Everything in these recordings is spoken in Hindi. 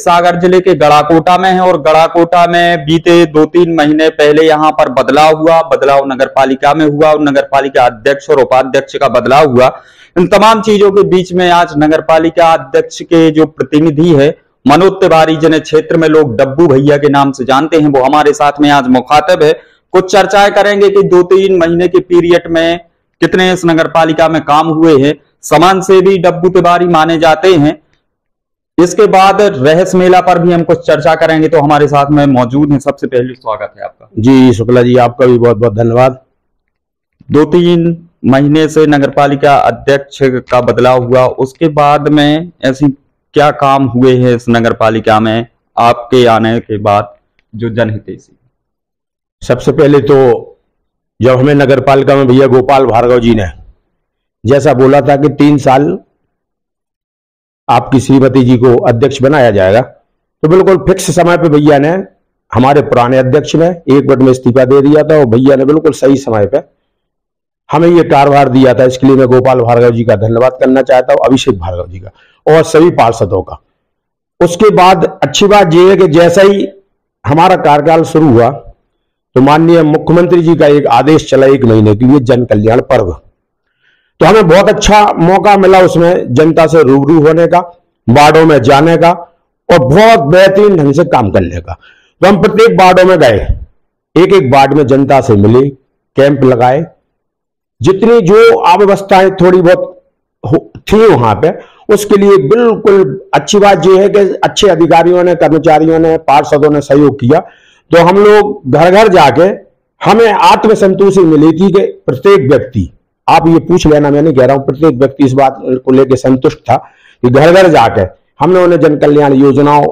सागर जिले के गढ़ाकोटा में है और गढ़ाकोटा में बीते 2-3 महीने पहले यहाँ पर बदलाव नगर पालिका में हुआ और नगर पालिका अध्यक्ष और उपाध्यक्ष का बदलाव हुआ। इन तमाम चीजों के बीच में आज नगर पालिका अध्यक्ष के जो प्रतिनिधि है मनोज तिवारी, जिन्हें क्षेत्र में लोग डब्बू भैया के नाम से जानते हैं, वो हमारे साथ में आज मुखातिब है। कुछ चर्चाएं करेंगे कि 2-3 महीने के पीरियड में कितने इस नगर पालिका में काम हुए हैं। समाज सेवी डब्बू तिवारी माने जाते हैं। इसके बाद रहस्य मेला पर भी हम कुछ चर्चा करेंगे, तो हमारे साथ में मौजूद हैं। सबसे पहले स्वागत है आपका। जी शुक्ला जी, आपका भी बहुत बहुत धन्यवाद। 2-3 महीने से नगर पालिका अध्यक्ष का बदलाव हुआ, उसके बाद में ऐसी क्या काम हुए हैं इस नगर पालिका में आपके आने के बाद जो जनहितैषी? सबसे पहले तो जब हमें नगर पालिका में भैया गोपाल भार्गव जी ने जैसा बोला था कि 3 साल आपकी श्रीमती जी को अध्यक्ष बनाया जाएगा, तो बिल्कुल फिक्स समय पे भैया ने, हमारे पुराने अध्यक्ष ने 1 मिनट में इस्तीफा दे दिया था और भैया ने बिल्कुल सही समय पे हमें ये कार्यभार दिया था। इसके लिए मैं गोपाल भार्गव जी का धन्यवाद करना चाहता हूँ, अभिषेक भार्गव जी का और सभी पार्षदों का। उसके बाद अच्छी बात यह है कि जैसा ही हमारा कार्यकाल शुरू हुआ तो माननीय मुख्यमंत्री जी का एक आदेश चला 1 महीने के लिए जन कल्याण पर्व, तो हमें बहुत अच्छा मौका मिला उसमें जनता से रूबरू होने का, वार्डों में जाने का और बहुत बेहतरीन ढंग से काम करने का। तो हम प्रत्येक वार्डों में गए, एक वार्ड में जनता से मिले, कैंप लगाए, जितनी जो अव्यवस्थाएं थोड़ी बहुत थी वहां पे, उसके लिए बिल्कुल अच्छी बात यह है कि अच्छे अधिकारियों ने, कर्मचारियों ने, पार्षदों ने सहयोग किया। तो हम लोग घर घर जाके हमें आत्मसंतोषी मिली थी कि प्रत्येक व्यक्ति, आप ये पूछ लेना, मैं नहीं कह रहा हूं, प्रत्येक व्यक्ति इस बात को लेकर संतुष्ट था कि घर घर जाके हमने उन्हें जन कल्याण योजनाओं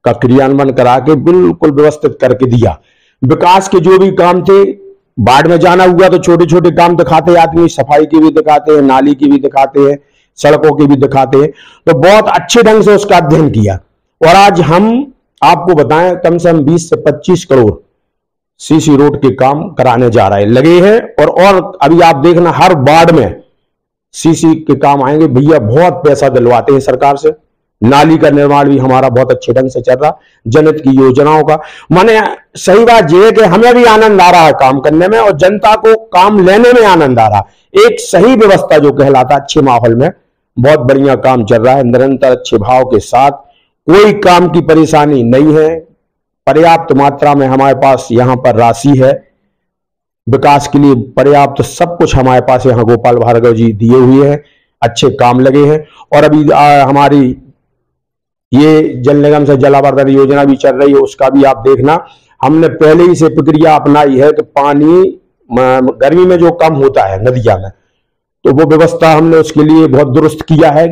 का क्रियान्वयन करा के बिल्कुल व्यवस्थित करके दिया। विकास के जो भी काम थे, बाढ़ में जाना हुआ तो छोटे छोटे काम दिखाते आदमी, सफाई की भी दिखाते हैं, नाली की भी दिखाते हैं, सड़कों की भी दिखाते हैं। तो बहुत अच्छे ढंग से उसका अध्ययन किया और आज हम आपको बताएं कम से कम 20 से 25 करोड़ सीसी रोड के काम कराने जा रहे लगे हैं और अभी आप देखना हर वार्ड में सीसी के काम आएंगे। भैया बहुत पैसा दिलवाते हैं सरकार से। नाली का निर्माण भी हमारा बहुत अच्छे ढंग से चल रहा, जनहित की योजनाओं का। माने सही बात यह है कि हमें भी आनंद आ रहा है काम करने में और जनता को काम लेने में आनंद आ रहा। एक सही व्यवस्था जो कहलाता, अच्छे माहौल में बहुत बढ़िया काम चल रहा है, निरंतर अच्छे भाव के साथ, कोई काम की परेशानी नहीं है। पर्याप्त मात्रा में हमारे पास यहाँ पर राशि है, विकास के लिए पर्याप्त सब कुछ हमारे पास यहाँ गोपाल भार्गव जी दिए हुए हैं, अच्छे काम लगे हैं। और अभी हमारी ये जल निगम से जलावर्धन योजना भी चल रही है, उसका भी आप देखना। हमने पहले ही से प्रक्रिया अपनाई है कि पानी गर्मी में जो कम होता है नदिया में, तो वो व्यवस्था हमने उसके लिए बहुत दुरुस्त किया है।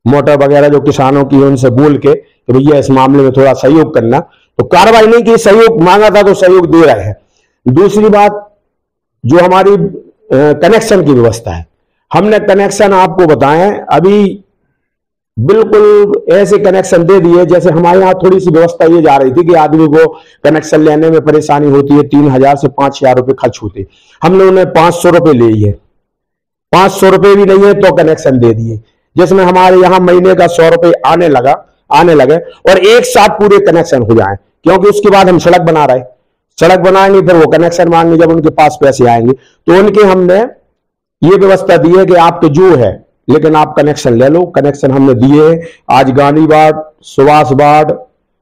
मोटर वगैरह जो किसानों की है उनसे बोल के तो भैया इस मामले में थोड़ा सहयोग करना, तो कार्रवाई नहीं की, सहयोग मांगा था तो सहयोग दे रहे हैं। दूसरी बात जो हमारी कनेक्शन की व्यवस्था है, हमने कनेक्शन आपको बताएं अभी बिल्कुल ऐसे कनेक्शन दे दिए जैसे हमारे यहाँ थोड़ी सी व्यवस्था ये जा रही थी कि आदमी को कनेक्शन लेने में परेशानी होती है, 3000 से 5000 रुपए खर्च होते, हमने उन्हें 500 रुपए ले लिए, 500 रुपए भी नहीं है तो कनेक्शन दे दिए, जिसमें हमारे यहाँ महीने का 100 रुपए आने लगे और एक साथ पूरे कनेक्शन हो जाए। क्योंकि उसके बाद हम सड़क बना रहे, सड़क बनाएंगे फिर वो कनेक्शन मांगेंगे, जब उनके पास पैसे आएंगे तो उनके हमने ये व्यवस्था दी है कि आपके जो है लेकिन आप कनेक्शन ले लो। कनेक्शन हमने दिए हैं। आज गांधी वार्ड, सुभाष वार्ड,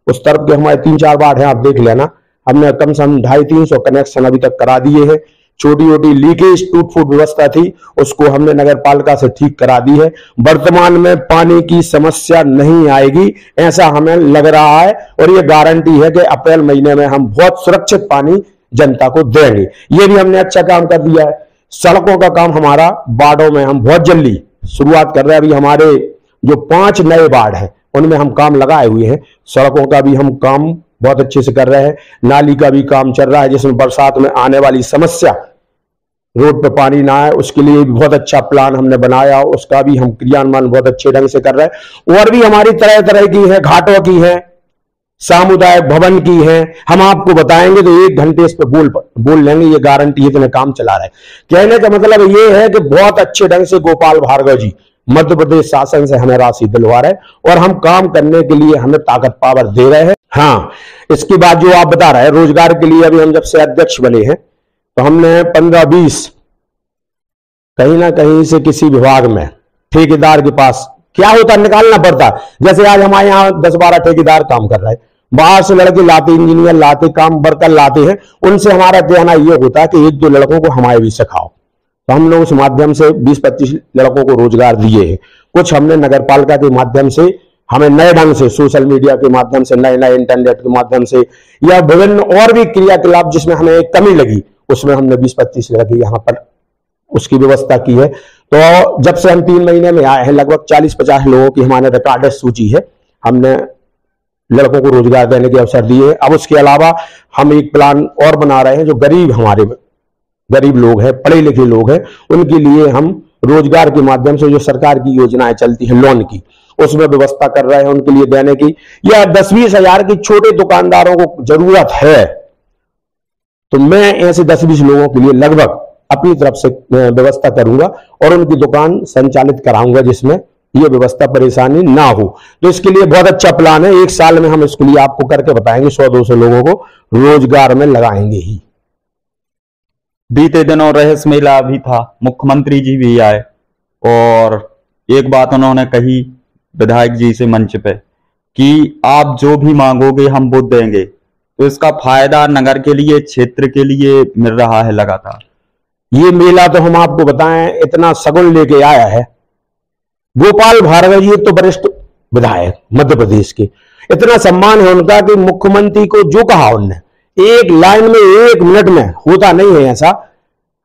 उस तरफ के हमारे 3-4 वार्ड हैं, आप देख लेना। हमने कम से कम 250-300 कनेक्शन अभी तक करा दिए हैं। छोटी छोटी लीकेज टूट फूट व्यवस्था थी उसको हमने नगर पालिका से ठीक करा दी है। वर्तमान में पानी की समस्या नहीं आएगी ऐसा हमें लग रहा है और ये गारंटी है कि अप्रैल महीने में हम बहुत सुरक्षित पानी जनता को देंगे। ये भी हमने अच्छा काम कर दिया है। सड़कों का काम हमारा वार्डों में हम बहुत जल्दी शुरुआत कर रहे हैं। अभी हमारे जो 5 नए वार्ड हैं उनमें हम काम लगाए हुए हैं। सड़कों का भी हम काम बहुत अच्छे से कर रहे हैं। नाली का भी काम चल रहा है, जिसमें बरसात में आने वाली समस्या, रोड पे पानी ना आए, उसके लिए भी बहुत अच्छा प्लान हमने बनाया, उसका भी हम क्रियान्वयन बहुत अच्छे ढंग से कर रहे हैं। और भी हमारी तरह तरह की है, घाटों की है, सामुदायिक भवन की है, हम आपको बताएंगे तो 1 घंटे इस पे बोल लेंगे, ये गारंटी है, इतने काम चला रहे हैं। कहने का मतलब ये है कि बहुत अच्छे ढंग से गोपाल भार्गव जी मध्य प्रदेश शासन से हमें राशि दिलवा रहे और हम काम करने के लिए हमें ताकत पावर दे रहे हैं। हाँ, इसके बाद जो आप बता रहे हैं रोजगार के लिए, अभी हम जब से अध्यक्ष बने हैं तो हमने 15-20 कहीं ना कहीं से किसी विभाग में ठेकेदार के पास क्या होता निकालना पड़ता। जैसे आज हमारे यहाँ 10-12 ठेकेदार काम कर रहे हैं, बाहर से लड़के लाते, इंजीनियर लाते, काम वर्कर लाते हैं, उनसे हमारा कहना यह होता है कि 1-2 लड़कों को हमारे भी सिखाओ। तो हम लोग उस माध्यम से 20-25 लड़कों को रोजगार दिए हैं। कुछ हमने नगर पालिका के माध्यम से, हमें नए ढंग से सोशल मीडिया के माध्यम से, नए नए इंटरनेट के माध्यम से, या विभिन्न और भी क्रियाकलाप जिसमें हमें कमी लगी उसमें हमने 20-25 लड़के यहाँ पर उसकी व्यवस्था की है। तो जब से हम 3 महीने में आए हैं लगभग 40-50 लोगों की हमारे रिकॉर्डेड सूची है, हमने लड़कों को रोजगार देने के अवसर दिए। अब उसके अलावा हम एक प्लान और बना रहे हैं, जो हमारे गरीब लोग हैं, पढ़े लिखे लोग हैं, उनके लिए हम रोजगार के माध्यम से जो सरकार की योजनाएं चलती है लोन की, उसमें व्यवस्था कर रहे हैं उनके लिए देने की। या 10-20 हजार की छोटे दुकानदारों को जरूरत है तो मैं ऐसे 10-20 लोगों के लिए लगभग अपनी तरफ से व्यवस्था करूंगा और उनकी दुकान संचालित कराऊंगा जिसमें ये व्यवस्था परेशानी ना हो। तो इसके लिए बहुत अच्छा प्लान है, 1 साल में हम इसके लिए आपको करके बताएंगे, 100-200 लोगों को रोजगार में लगाएंगे ही। बीते दिनों रहस मेला भी था, मुख्यमंत्री जी भी आए और एक बात उन्होंने कही विधायक जी से मंच पे कि आप जो भी मांगोगे हम वो देंगे। तो इसका फायदा नगर के लिए, क्षेत्र के लिए मिल रहा है लगातार। ये मेला तो हम आपको बताएं इतना सगुन लेके आया है। गोपाल भार्गव जी तो वरिष्ठ विधायक मध्य प्रदेश के, इतना सम्मान है उनका कि मुख्यमंत्री को जो कहा उनने एक लाइन में 1 मिनट में, होता नहीं है ऐसा,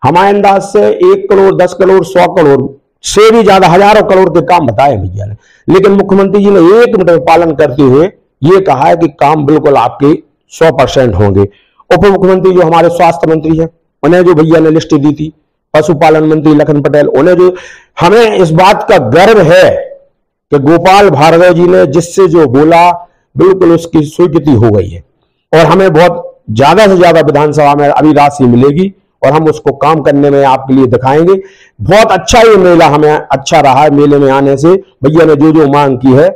हमारे अंदाज से 1 करोड़ 10 करोड़ 100 करोड़ से भी ज्यादा हजारों करोड़ के काम बताए भैया ने। लेकिन मुख्यमंत्री जी ने 1 मिनट में पालन करते हुए ये कहा है कि काम बिल्कुल आपके 100% होंगे। उप मुख्यमंत्री जो हमारे स्वास्थ्य मंत्री है, उन्हें जो भैया ने लिस्ट दी थी, पशुपालन मंत्री लखन पटेल, उन्हें जो, हमें इस बात का गर्व है कि गोपाल भार्गव जी ने जिससे जो बोला बिल्कुल उसकी स्वीकृति हो गई है और हमें बहुत ज्यादा से ज्यादा विधानसभा में अभी राशि मिलेगी और हम उसको काम करने में आपके लिए दिखाएंगे। बहुत अच्छा ये मेला हमें अच्छा रहा है। मेले में आने से भैया ने जो जो मांग की है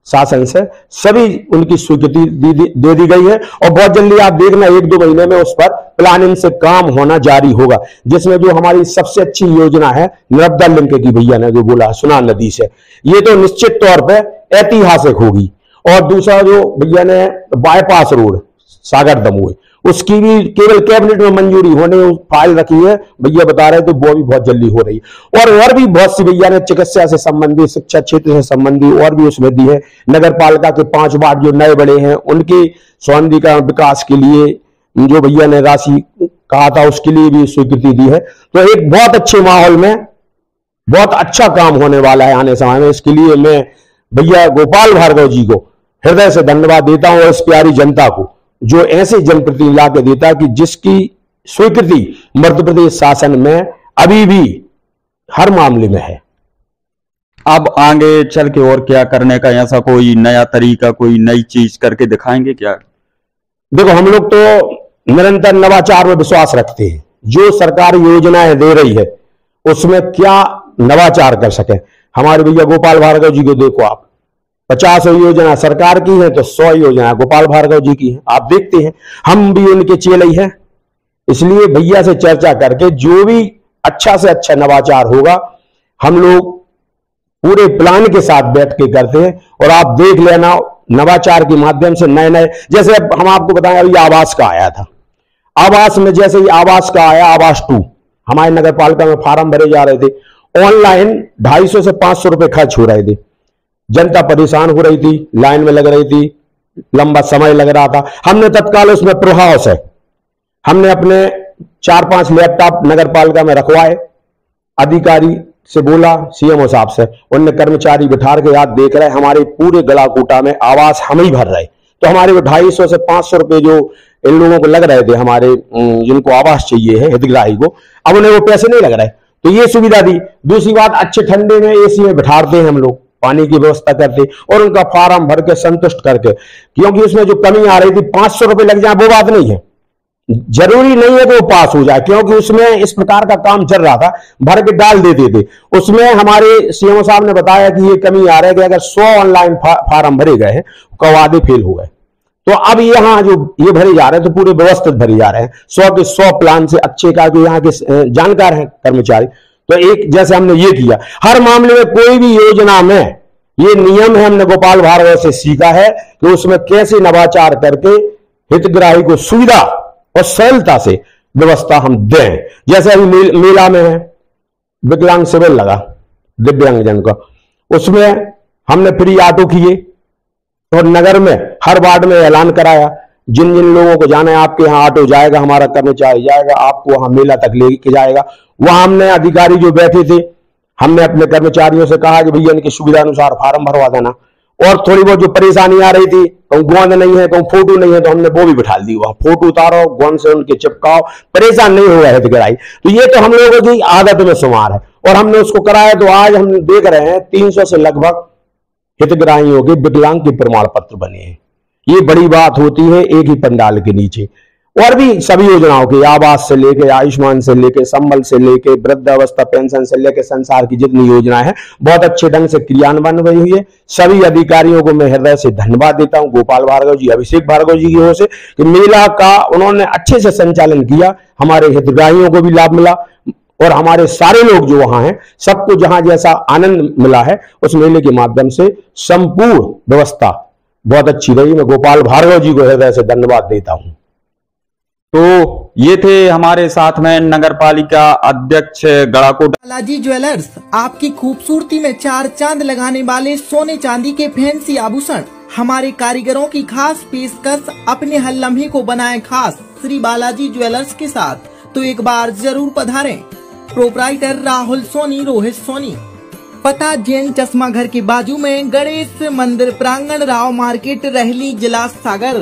शासन से सभी उनकी स्वीकृति दे दी गई है और बहुत जल्दी आप देखना 1-2 महीने में उस पर प्लानिंग से काम होना जारी होगा। जिसमें जो हमारी सबसे अच्छी योजना है नर्मदा लिंक की, भैया ने जो बोला सुना नदी से, ये तो निश्चित तौर पर ऐतिहासिक होगी। और दूसरा जो भैया ने बाईपास रोड सागर दमोह, उसकी भी केवल कैबिनेट में मंजूरी होने फाइल रखी है, भैया बता रहे तो वो भी बहुत जल्दी हो रही है। और भी बहुत सी भैया ने चिकित्सा से संबंधित, शिक्षा क्षेत्र से संबंधित और भी उसमें दी है। नगर पालिका के 5 वार्ड जो नए बड़े हैं उनके सौंदर्यीकरण विकास के लिए जो भैया ने राशि कहा था उसके लिए भी स्वीकृति दी है। तो एक बहुत अच्छे माहौल में बहुत अच्छा काम होने वाला है आने समय में। इसके लिए मैं भैया गोपाल भार्गव जी को हृदय से धन्यवाद देता हूं और इस प्यारी जनता को जो ऐसे जनप्रतिनिधि ला के देता कि जिसकी स्वीकृति मध्य प्रदेश शासन में अभी भी हर मामले में है। अब आगे चल के और क्या करने का ऐसा कोई नया तरीका, कोई नई चीज करके दिखाएंगे क्या? देखो, हम लोग तो निरंतर नवाचार में विश्वास रखते हैं। जो सरकार योजनाएं दे रही है उसमें क्या नवाचार कर सके। हमारे भैया गोपाल भार्गव जी को देखो आप, 50 योजना सरकार की है तो 100 योजना गोपाल भार्गव जी की है। आप देखते हैं हम भी उनके चेले ही हैं। इसलिए भैया से चर्चा करके जो भी अच्छा से अच्छा नवाचार होगा हम लोग पूरे प्लान के साथ बैठ के करते हैं। और आप देख लेना नवाचार के माध्यम से नए नए, जैसे अब हम आपको बताएं अभी आवास का आया था, आवास में जैसे ही आवास का आया, आवास 2 हमारे नगर पालिका में फार्म भरे जा रहे थे, ऑनलाइन 250 से 500 रुपए खर्च हो रहे थे। जनता परेशान हो रही थी, लाइन में लग रही थी, लंबा समय लग रहा था। हमने तत्काल उसमें प्रभाव से हमने अपने 4-5 लैपटॉप नगर पालिका में रखवाए, अधिकारी से बोला, सीएमओ साहब से, उनने कर्मचारी बिठा के याद देख रहे, हमारे पूरे गलाकोटा में आवास हम ही भर रहे। तो हमारे वो 250 से 500 रुपए जो इन लोगों को लग रहे थे, हमारे जिनको आवास चाहिए है हितग्राही को, अब उन्हें वो पैसे नहीं लग रहे। तो ये सुविधा दी। दूसरी बात, अच्छे ठंडे में एसी में बिठाते हैं हम लोग, पानी की व्यवस्था करते और उनका फार्म भर के संतुष्ट करके, क्योंकि उसमें जो कमी आ रही थी 500 रुपए लग जाए वो बात नहीं है, जरूरी नहीं है कि वो पास हो जाए, क्योंकि उसमें इस प्रकार का काम चल रहा था, भर के डाल देते थे। उसमें हमारे सीएमओ साहब ने बताया कि ये कमी आ रही है कि अगर 100 ऑनलाइन फार्म भरे गए हैं, कवादे फेल हो गए, तो अब यहाँ जो ये भरे जा रहे हैं तो पूरे व्यवस्थित भरे जा रहे हैं, 100 के 100 प्लान से अच्छे का जो यहाँ के जानकार हैं कर्मचारी। तो एक जैसे हमने ये किया, हर मामले में कोई भी योजना में ये नियम है, हमने गोपाल भार्गव से सीखा है कि उसमें कैसे नवाचार करके हितग्राही को सुविधा और सरलता से व्यवस्था हम दें। जैसे अभी मेला में है विकलांग शिविर लगा दिव्यांगजन का, उसमें हमने फ्री ऑटो किए और नगर में हर वार्ड में ऐलान कराया, जिन जिन लोगों को जाना है आपके यहाँ ऑटो जाएगा, हमारा कर्मचारी जाएगा, आपको वहां मेला तक लेके जाएगा। वहां हमने अधिकारी जो बैठे थे, हमने अपने कर्मचारियों से कहा कि भैया इनकी सुविधा अनुसार फार्म भरवा देना। और थोड़ी बहुत जो परेशानी आ रही थी, कहूँ गोंद नहीं है, कहूँ फोटो नहीं है, तो हमने वो भी बिठा दी, वहां फोटो उतारो, गोंद से उनके चिपकाओ, परेशान नहीं होगा हितग्राही। तो ये तो हम लोगों की आदत में शुमार है और हमने उसको कराया। तो आज हम देख रहे हैं 300 से लगभग हितग्राहियों के विकलांग के प्रमाण पत्र बने हैं। ये बड़ी बात होती है एक ही पंडाल के नीचे। और भी सभी योजनाओं के, आवास से लेके, आयुष्मान से लेके, संबल से लेके, वृद्धावस्था पेंशन से लेके, संसार की जितनी योजनाएं हैं बहुत अच्छे ढंग से क्रियान्वयन हुई है। सभी अधिकारियों को मैं हृदय से धन्यवाद देता हूं, गोपाल भार्गव जी, अभिषेक भार्गव जी की ओर से, कि मेला का उन्होंने अच्छे से संचालन किया, हमारे हितग्राहियों को भी लाभ मिला और हमारे सारे लोग जो वहां हैं सबको जहां जैसा आनंद मिला है उस मेले के माध्यम से संपूर्ण व्यवस्था बहुत अच्छी रही। मैं गोपाल भार्गव जी को हृदय से धन्यवाद देता हूं। तो ये थे हमारे साथ में नगर पालिका अध्यक्ष गड़ाकोट। बालाजी ज्वेलर्स आपकी खूबसूरती में 4 चांद लगाने वाले सोने चांदी के फैंसी आभूषण, हमारे कारीगरों की खास पेशकश, अपने हर लम्हे को बनाए खास श्री बालाजी ज्वेलर्स के साथ। तो एक बार जरूर पधारें। प्रोपराइटर राहुल सोनी, रोहित सोनी। पता जैन चश्मा घर के बाजू में, गणेश मंदिर प्रांगण, राव मार्केट, रहली, जिला सागर।